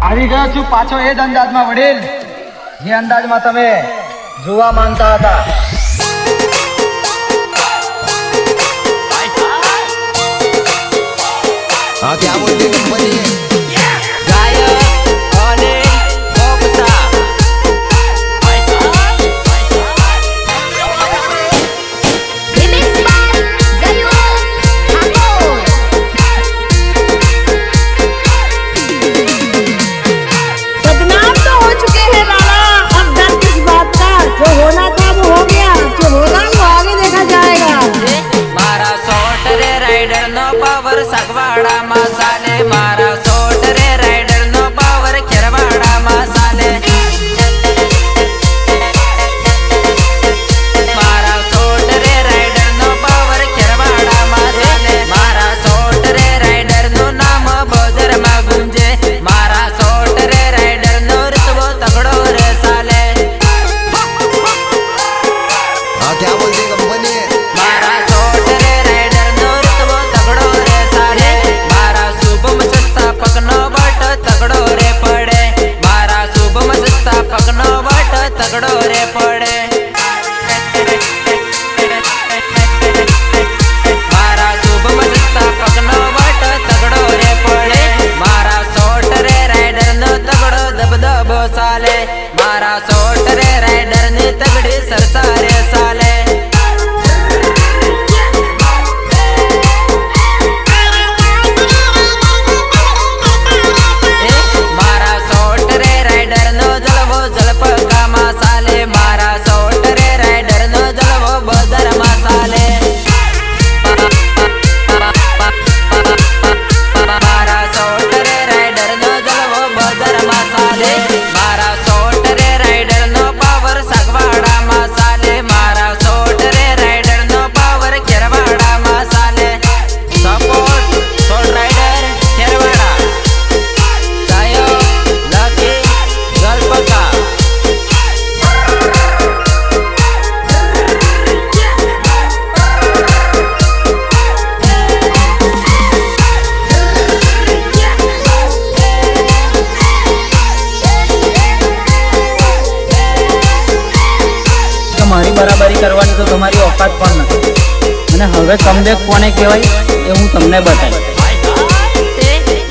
આવી ગયો છું પાછો એ જ અંદાજમાં વડીલ, જે અંદાજમાં તમે જોવા માંગતા હતા. હા क्या बोलते कंपनी સગવાડા મસાલે મારા સોટ રે રાઈડર નો પાવર ખેરવાડા મસાલે મારા સોટ રે રાઈડર નો પાવર ખેરવાડા મસાલે મારા સોટ રે રાઈડર નું નામ બજાર માં ગુંજે મારા સોટ રે રાઈડર નો રતવો તગડો રે સાલે. हाँ क्या बोलते कंपनी મારા સોટ રે રાઈડર નો રતવો તગડો રે સાલે મારા શુભમ સંસ્થાપક નો બટ તગડો રે પડે મારા શુભમ સંસ્થાપક નો બટ તગડો રે પડે મારા શુભમ સંસ્થાપક નો બટ તગડો રે પડે મારા સોટ રે રાઈડર નો તગડો દબદબો સાલે મારા સોટ રે રાઈડર ની તગડી સરસારે સાલે. મારા સોટ રે રાઈડર નો જલવો જલપકામાં સાલે મારા સોટ રે રાઈડર નો જલવો બજારમાં સાલે મારા સોટ રે રાઈડર નો જલવો બજારમાં સાલે મારા સોટ રે રાઈડર નો પાવર સગવાડામાં સાલે મારા સોટ રે રાઈડર નો પાવર ખેરવાડામાં સાલે. સપોર્ટ સોટ રાઈડર ખેરવાડા સાયો લકી જલપકા. મારી બરાબરી કરવાની તો તમારી ઓકાત પણ નથી, અને હવે કમબેક કોને કહેવાય એ હું તમને બતાવીશ.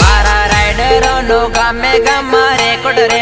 મારા રાઈડરો નો ગામે ગામ રેકોર્ડ રે